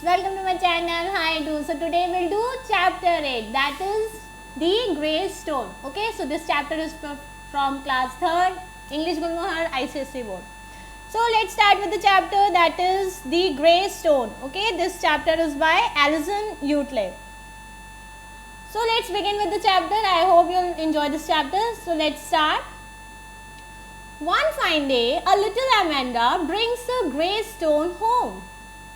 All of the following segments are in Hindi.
welcome to my channel. Hi do. So today we'll do chapter 8, that is the grey stone. Okay, so this chapter is from class 3rd English Gulmohar ICSE board. So let's start with the chapter that is the grey stone. Okay, this chapter is by Alison Utley. So let's begin with the chapter. I hope you'll enjoy this chapter. So let's start. One fine day, a little Amanda brings a grey stone home,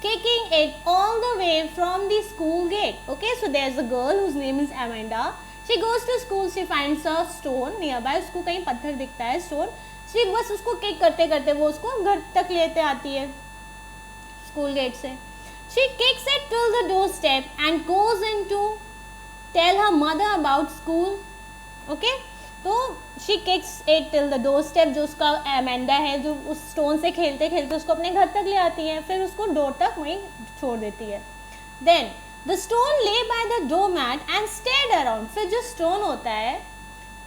kicking it all the way from the school gate. Okay, so there's a girl whose name is Amanda. She goes to school, she finds a stone nearby. उसको कहीं पत्थर दिखता है stone. She बस उसको किक करते करते वो उसको घर तक लेते आती है school gate से. She kicks it till the doorstep and goes in to tell her mother about school. Okay, तो she kicks it till the door step. जो उसका एमेंडा है जो उस स्टोन से खेलते खेलते उसको अपने घर तक ले आती है, फिर उसको डोर तक वहीं छोड़ देती है. Then the stone lay by the door mat and stayed around. फिर जो स्टोन होता है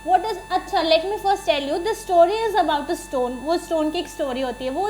व्हाट इज, अच्छा let me first tell you the story is about a stone. वो स्टोन की एक स्टोरी होती है, वो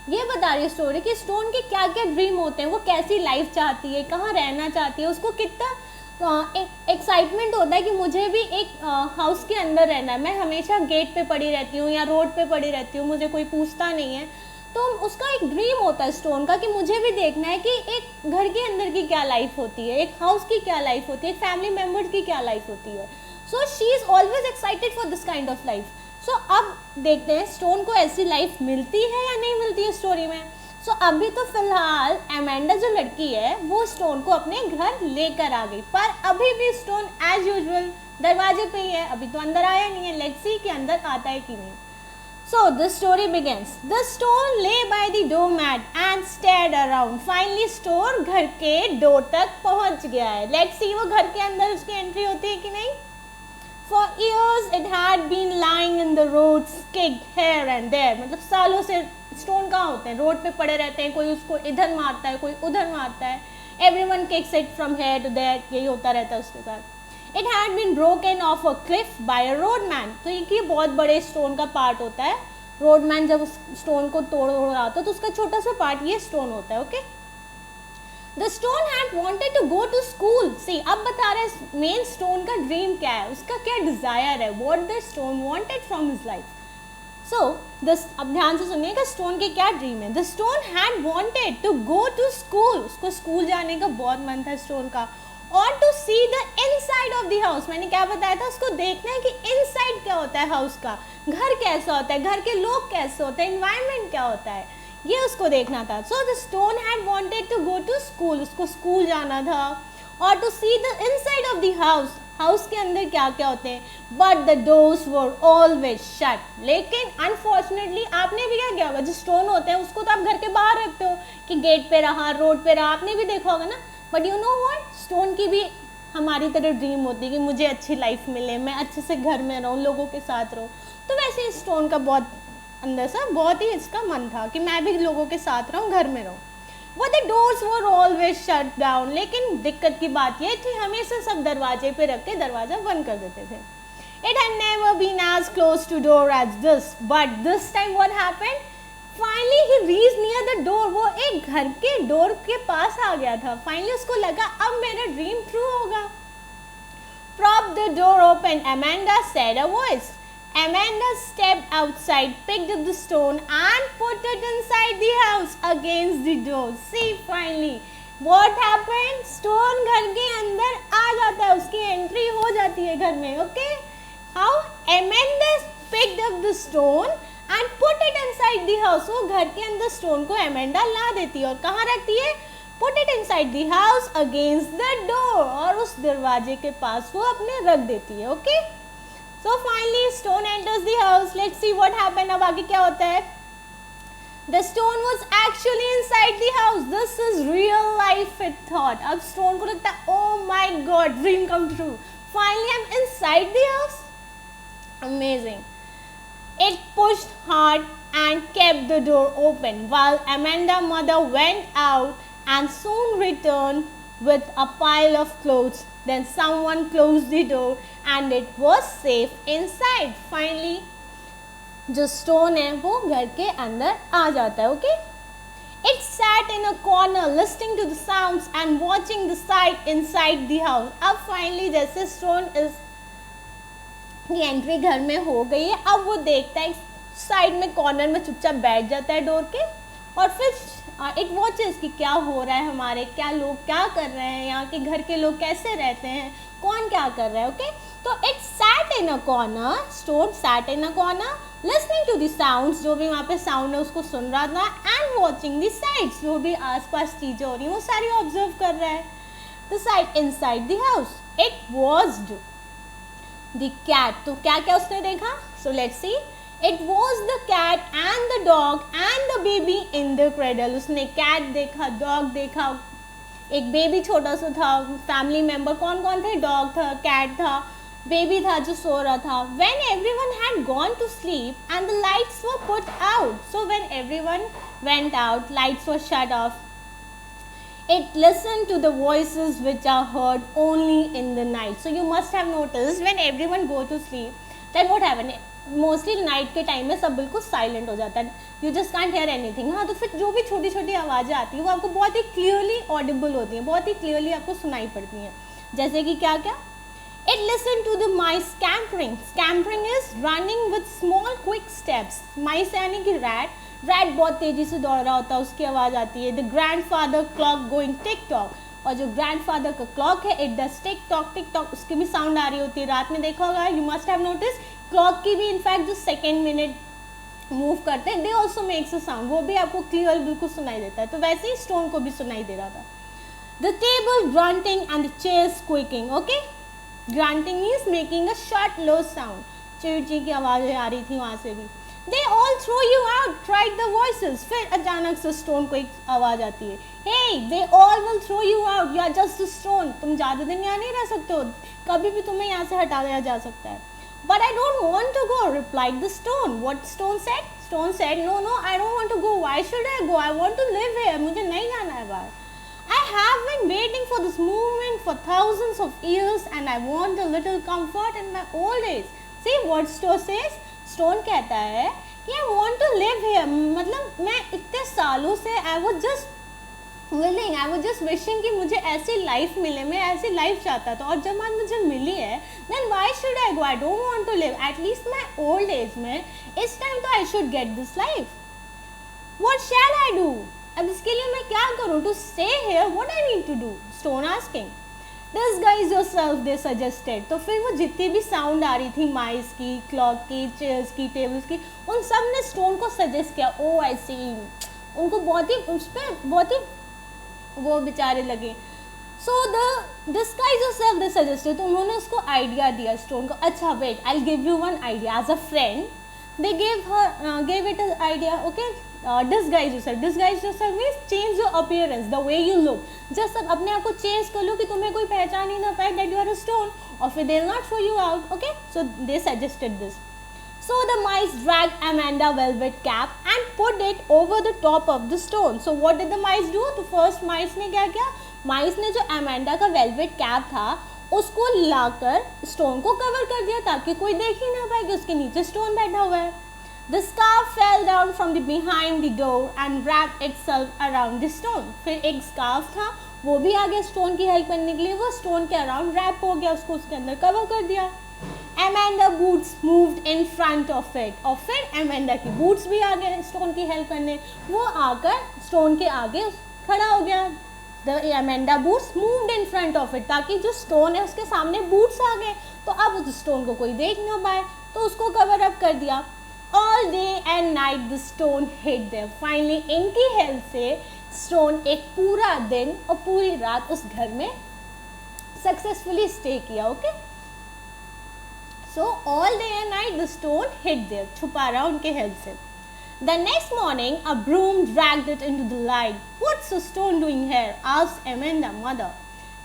ये बता रही है स्टोरी कि स्टोन के क्या क्या ड्रीम होते हैं, वो कैसी लाइफ चाहती है, कहाँ रहना चाहती है, उसको कितना एक्साइटमेंट होता है कि मुझे भी एक हाउस के अंदर रहना है. मैं हमेशा गेट पे पड़ी रहती हूँ या रोड पे पड़ी रहती हूँ, मुझे कोई पूछता नहीं है. तो उसका एक ड्रीम होता है स्टोन का कि मुझे भी देखना है कि एक घर के अंदर की क्या लाइफ होती है, एक हाउस की क्या लाइफ होती है, एक फैमिली मेम्बर की क्या लाइफ होती है. So she is always excited for this kind of life. So अब देखते हैं स्टोन को ऐसी लाइफ मिलती है या नहीं मिलती है स्टोरी में. सो अभी तो फिलहाल एमेंडा जो लड़की है वो स्टोन को अपने घर लेकर आ गई, पर अभी भी स्टोन एज यूजुअल दरवाजे पे ही है, अभी तो अंदर आया नहीं है. लेट्स सी कि अंदर आता है कि नहीं. So the story begins. The stone lay by the door mat and stared around. Finally stone घर के डोर तक पहुंच गया है. लेट्स सी वो घर के अंदर उसकी एंट्री होती है कि नहीं. For years it had been lying in the roads, kicked here and there. मतलब सालों से स्टोन कहाँ होते हैं, रोड पे पड़े रहते हैं, कोई उसको इधर मारता है कोई उधर मारता है. Everyone kicks it from here to there. यही होता रहता है उसके साथ. It had been broken off a cliff by a roadman. तो ये बहुत बड़े स्टोन का पार्ट होता है. रोडमैन जब उस स्टोन को तोड़ रहा होता है तो उसका छोटा सा पार्ट ये स्टोन होता है. Okay. The stone had wanted to go to school. See, अब बता रहे हैं मेन स्टोन का ड्रीम क्या है, उसका क्या डिजायर है, what the stone wanted from his life. So, अब ध्यान से सुनिएगा स्टोन के क्या ड्रीम है. The stone had wanted to go to school. उसको स्कूल जाने का बहुत मन था स्टोन का. Or to see the inside of the house. मैंने क्या बताया था, उसको देखना है कि inside क्या होता है हाउस का, घर कैसा होता है, घर के लोग कैसे होते हैं, environment क्या होता है, ये उसको देखना था. So the stone had wanted to go to school. उसको स्कूल जाना था. और to see the inside of the house. House के अंदर क्या क्या होते हैं. But the doors were always shut. लेकिन अनफॉर्चुनेटली आपने भी क्या किया होगा, जो स्टोन होते हैं उसको तो आप घर के बाहर रखते हो कि गेट पे रहा, रोड पे रहा, आपने भी देखा होगा ना. But you know what, stone की भी हमारी तरह ड्रीम होती है कि मुझे अच्छी लाइफ मिले, मैं अच्छे से घर में रहूँ, लोगों के साथ रहूँ. तो वैसे इस स्टोन का बहुत अंदर से बहुत ही इसका मन था कि मैं भी लोगों के साथ रहूँ, घर में रहूँ. But the doors were always shut down. लेकिन दिक्कत की बात ये थी हमेशा सब दरवाजे पे रख के दरवाजा बंद कर देते थे. It had never been as close to door as this. But this time what happened? Finally he reached near the door. वो एक घर के डोर के पास आ गया था. Finally उसको लगा अब मेरा ड्रीम ट्रू होगा. Prop the door open, Amanda said a voice. Amanda stepped outside, picked up the stone and put it inside the house against the door. See, finally, what happened? Stone घर के अंदर आ जाता है, उसकी एंट्री हो जाती है घर में. Okay? How? Amanda picked up the stone and put it inside the house. वो घर के अंदर stone को Amanda ला देती है और कहाँ रखती है? Put it inside the house against the door. और उस दरवाजे के पास वो अपने रख देती है. Okay? So finally stone enters the house. Let's see what happened. अब आगे क्या होता है. The stone was actually inside the house. This is real life, it thought. अब stone को लगता है oh my god, dream come true. Finally I'm inside the house. Amazing. It pushed hard and kept the door open while Amanda's mother went out and soon returned with a pile of clothes. Then someone closed the door and it was safe inside. Finally, जो स्टोन है वो घर के अंदर आ जाता है. Okay. It sat in a corner listening to the sounds and watching the sight inside the house. अब finally जैसे स्टोन की एंट्री घर में हो गई है, अब वो देखता है साइड में कॉर्नर में चुपचाप बैठ जाता है डोर के, और फिर इट वॉचेस कि क्या हो रहा है, हमारे क्या लोग क्या कर रहे हैं, यहाँ के घर के लोग कैसे रहते हैं, कौन क्या कर रहा है. ओके, तो it sat in a corner, stone sat in a corner listening to the sounds, जो भी वहाँ पे साउंड है उसको सुन रहा था, एंड वॉचिंग द साइट्स, जो भी आसपास चीज़ें हो रही हैं वो सारी ऑब्जर्व कर रहा है. The sight inside the house, it was the cat. तो क्या क्या उसने देखा? So let's see. It was the cat and the dog and the baby in the cradle. उसने कैट देखा, डॉग देखा, एक बेबी छोटा सा था, फैमिली मेम्बर कौन कौन थे? डॉग था, कैट था, बेबी था जो सो रहा था. When everyone had gone to sleep and the lights were put out, so when everyone went out, lights were shut off, it listened to the voices which are heard only in the night. So you must have noticed when everyone go to sleep, then what happened? Mostly night के टाइम में सब बिल्कुल साइलेंट हो जाता है, you just can't hear anything. हाँ, तो फिर जो भी छोटी छोटी आवाज़ें आती हैं वो आपको बहुत ही क्लियरली ऑडिबल होती हैं, बहुत ही क्लियरली आपको सुनाई पड़ती हैं. जैसे कि क्या क्या? It listened to the mice scampering. Scampering is running with small quick steps. Mice यानी कि rat. Rat बहुत तेज़ी से दौड़ रहा होता है, उसकी आवाज़ आती है. The grandfather clock going tick tock. और जो grandfather का clock है, it does tick tock, उसकी भी साउंड आ रही होती है. रात में देखा होगा, you must have noticed, clock की भी इनफैक्ट जो सेकेंड मिनट मूव करते हैं, they also makes a sound, वो भी आपको क्लियर बिल्कुल सुनाई देता है. तो वैसे ही स्टोन को भी सुनाई दे रहा था. The table grunting and the chair squeaking. Okay, grunting means making a short low sound, चिड़ची की आवाज़ें आ रही थी वहाँ से भी. They all throw you out, tried the voices. फिर अचानक से स्टोन को एक आवाज़ आती है, hey they all will throw you out, you are just a stone. तुम ज़्यादा दिन यहाँ नहीं रह सकते हो, कभी भी तुम्हें यहाँ से हटा दिया जा सकता है. But I don't want to go, replied the stone. What stone said? Stone said, no, I don't want to go. Why should I go? I want to live here. मुझे नहीं जाना है बाहर. I have been waiting for this moment for thousands of years and I want a little comfort in my old age. See what stone says? Stone कहता है कि I want to live here. मतलब मैं इतने सालों से I was just wishing कि मुझे ऐसी लाइफ मिले, मैं ऐसी लाइफ चाहता था, और जब आज मुझे मिली है, then why should I go? I don't want to live. At least my old age में इस टाइम तो I should get this life. What shall I do? अब इसके लिए मैं क्या करूँ? To stay here, what I need to do? Stone asking. Disguise yourself, they suggested. तो फिर वो जितनी भी साउंड आ रही थी, माइस की, क्लॉक की, चेयर्स की, टेबल्स की, उन सब ने स्टोन को सजेस्ट किया. ओ आई सी, उनको बहुत ही उस पर बहुत ही वो बेचारे लगे. So the disguise yourself they suggested. तो उन्होंने उसको आइडिया दिया स्टोन को. अच्छा wait, I give you one idea as a friend. They gave it a idea. Okay, disguise yourself means change your appearance, the way you look. Just अब अपने आप को चेंज कर लो कि तुम्हें कोई पहचान ही ना पाए that you are a stone, और फिर they will not throw you out. Okay, so they suggested this. So the mice dragged Amanda's velvet cap and put it over the top of the stone. So what did the mice do? तो first mice ने क्या किया? mice ने जो Amanda का velvet cap था उसको लाकर stone को cover कर दिया ताकि कोई देख ही ना पाए कि उसके नीचे stone बैठा हुआ है. The scarf fell down from the behind the door and wrapped itself around the stone. फिर एक scarf था, वो भी आ गया stone की help करने के लिए, वो stone के around wrap हो गया, उसको उसके अंदर cover कर दिया. Amanda boots moved in front of it. और फिर Amanda की boots भी आ गए स्टोन की हेल्प करने, वो आकर स्टोन के आगे खड़ा हो गया. The Amanda boots moved in front of it, ताकि जो स्टोन है उसके सामने बूट्स आ गए, तो अब उस स्टोन को कोई देख ना पाए, तो उसको कवर अप कर दिया. All day and night the stone hid there. Finally इनकी हेल्प से स्टोन एक पूरा दिन और पूरी रात उस घर में सक्सेसफुली स्टे किया. Okay, So all day and night the stone hid there, छुपा रहा उनके हेल्प से. The next morning a broom dragged it into the light. What's the stone doing here? asked Amanda mother.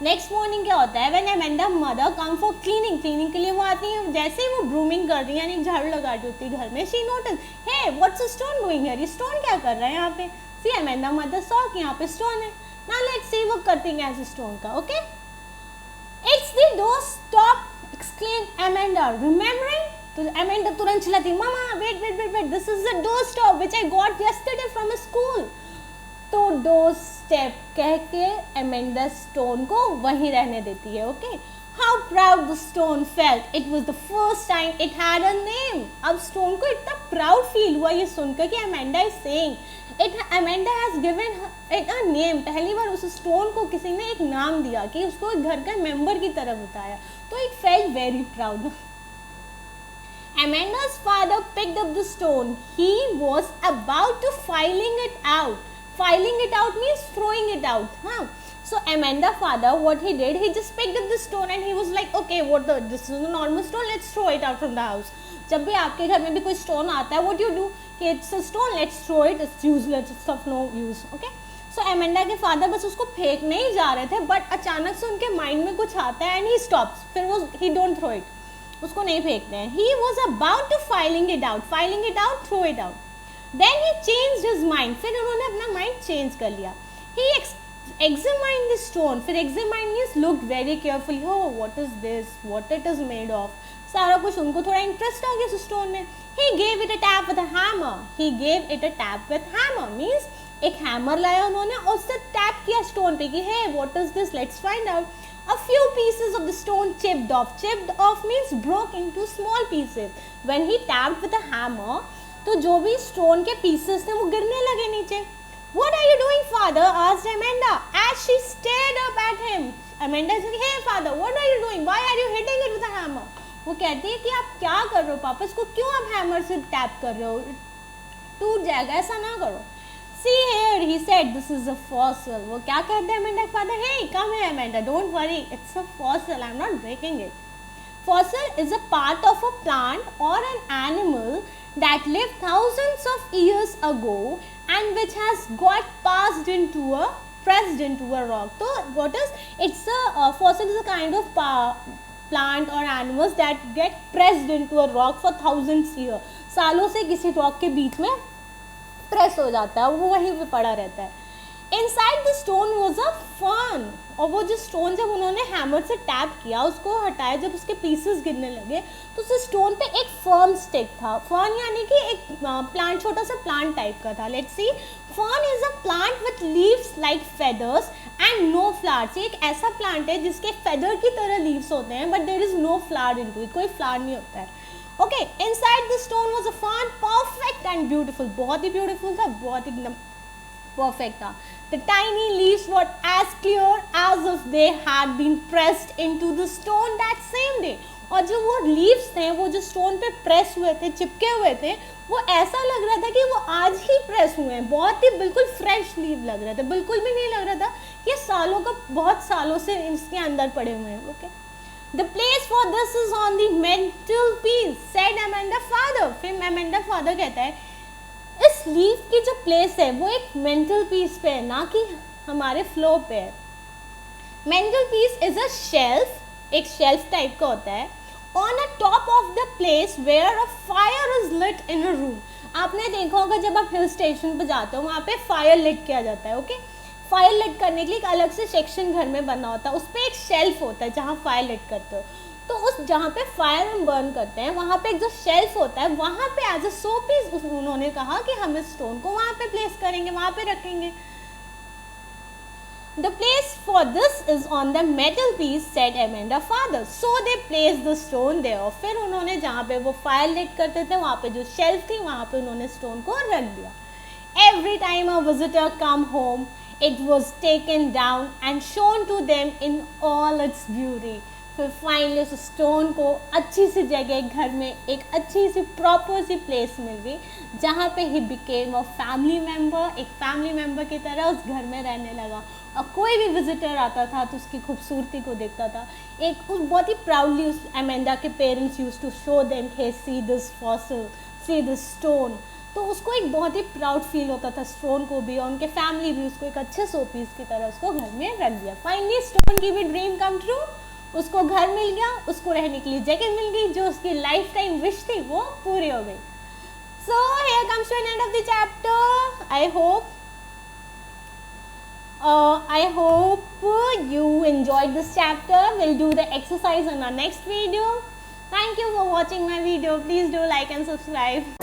Next morning क्या होता है? When Amanda mother come for cleaning के लिए वो आती है, जैसे ही वो ब्रूमिंग कर रही है यानी झाड़ू लगा रही होती है घर में, she noticed, hey what's the stone doing here? ये stone क्या कर रहा है यहाँ पे? See Amanda mother saw कि यहाँ पे stone है. Now let's see वो करती है ऐसे stone का. Okay? It's the doorstop, exclaimed Amanda, remembering? तो Amanda तुरंत चिल्लाती, Mama, wait, this is the doorstop which I got yesterday from a school. तो दो स्टेप कह के अमेंडा स्टोन को वहीं रहने देती है. Okay, how proud the stone felt. It was the first time it had a name. अब स्टोन को इतना प्राउड फील हुआ ये सुनकर कि Amanda is saying Amanda has given it a name. पहली बार उस स्टोन को किसी ने एक नाम दिया, कि उसको एक घर का मेंबर की तरह बताया, तो it felt very proud. Amanda's father picked up the stone. He was about to filing it out. Filing it out means throwing it out. Huh? So Amanda's father, what he did, he just picked up the stone and he was like, okay, this is a normal stone. Let's throw it out from the house. जब भी आपके घर में भी कोई stone आता है, what you do? It's a stone. Let's throw it. It's useless. It's of no use. Okay? So Amanda के father बस उसको फेंकने ही जा रहे थे, but अचानक से उनके mind में कुछ आता है and he stops. फिर वो he don't throw it. उसको नहीं फेंकते हैं. He was about to filing it out, throw it out. Then he changed his mind. फिर उन्होंने अपना mind change कर लिया. He examined the stone. फिर examine means looked very carefully. Oh, what is this? What it is made of? सारा कुछ उनको थोड़ा इंटरेस्ट आ गया उस स्टोन में. He gave it a tap with a hammer. He gave it a tap with hammer means एक हैमर लाया उन्होंने और उससे टैप किया स्टोन पे कि hey, what is this? Let's find out. A few pieces of the stone chipped off. Chipped off means broke into small pieces. When he tapped with a hammer, तो जो भी stone के pieces थे वो गिरने लगे नीचे. What are you doing, father? asked Amanda as she stared up at him. Amanda said, hey father, what are you doing? Why are you hitting it with a hammer? वो कहती है कि आप क्या कर रहे हो पापा, इसको क्यों आप हैमर से टैप कर रहे हो, टूट जाएगा, ऐसा ना करो. See here, he said, this is a fossil. वो क्या कहते हैं Amanda father? Hey, come here Amanda, don't worry, it's a fossil, I'm not breaking it. Fossil is a part of a plant or an animal that lived thousands of years ago and which has got pressed into a rock. So what is, it's a fossil is a kind of plant or animals that get pressed into a rock for thousands of years. सालों से किसी rock के बीच में प्रेस हो जाता है, वो वहीं पे पड़ा रहता है. Inside the stone was a fern. और वो जो स्टोन जब उन्होंने हैमर से टैप किया, उसको हटाया, जब उसके पीसेस गिरने लगे तो उस स्टोन पे एक फर्न स्टिक था. फर्न यानी कि एक प्लांट, छोटा सा प्लांट टाइप का था. Let's see, fern is a plant with leaves like feathers and no flowers. ये एक ऐसा प्लांट है जिसके फेदर की तरह लीव्स होते हैं but there is no flower into it, कोई फ्लावर नहीं होता है. Okay, inside the stone was a fern, perfect and beautiful. बहुत ही ब्यूटीफुल था, बहुत एकदम परफेक्ट था. The tiny leaves were as clear as if they had been pressed into the stone that same day. और जो वो लीव्स थे, वो जो स्टोन पे प्रेस हुए थे, चिपके हुए थे, वो ऐसा लग रहा था कि वो आज ही प्रेस हुए हैं. बहुत ही बिल्कुल फ्रेश लीव लग रहे थे, बिल्कुल भी नहीं लग रहा था कि सालों का, बहुत सालों से इसके अंदर पड़े हुए हैं. Okay, The place for this is on the mantelpiece, said Amanda father. फिर Amanda father कहता है, इस लीफ की जो प्लेस है वो एक मेंटल पीस पे है, ना कि हमारे फ्लो पे है. Mantelpiece is a shelf, एक शेल्फ टाइप का होता है. On a top of the place where a fire is lit in a room. आपने देखा होगा जब आप हिल स्टेशन पे जाते हो, वहाँ पे फायर लिट किया जाता है. ओके, फायर लिट करने के लिए एक अलग से सेक्शन घर में बना होता है, उस पर एक शेल्फ होता है जहाँ फायर लिट करते हो. तो उस जहाँ पे फायर हम बर्न करते हैं, वहाँ पे एक जो शेल्फ होता है, वहाँ पे एज अ शो पीस उन्होंने कहा कि हम इस स्टोन को वहाँ पे प्लेस करेंगे, वहाँ पे रखेंगे. The place for this is on the metal piece, said Amanda father. So they placed the stone there. और फिर उन्होंने जहाँ पे वो फायर लिट करते थे, वहाँ पे जो शेल्फ थी, वहाँ पे उन्होंने स्टोन को रख दिया. Every time a visitor come home, it was taken down and shown to them in all its beauty. फिर फाइनली उस स्टोन को अच्छी सी जगह, घर में एक अच्छी सी प्रॉपर सी प्लेस मिल गई, जहाँ पे he became a family member. एक फैमिली मेम्बर की तरह उस घर में रहने लगा. और कोई भी विजिटर आता था तो उसकी खूबसूरती को देखता था. एक उस बहुत ही प्राउडली उस अमेंडा के parents used to show them, hey see this fossil, see this stone. तो उसको एक बहुत ही प्राउड फील होता था स्टोन को भी, और उनके फैमिली भी उसको एक अच्छे शो पीस की तरह उसको घर में रख दिया. फाइनली स्टोन की भी ड्रीम कम ट्रू, उसको घर मिल गया, उसको रहने के लिए जगह मिल गई, जो उसकी लाइफ टाइम विश थी वो पूरी हो गई. So here comes to an end of the chapter. I hope you enjoyed this chapter. We'll do the exercise in our next video. Thank you for watching my video. Please do like and subscribe.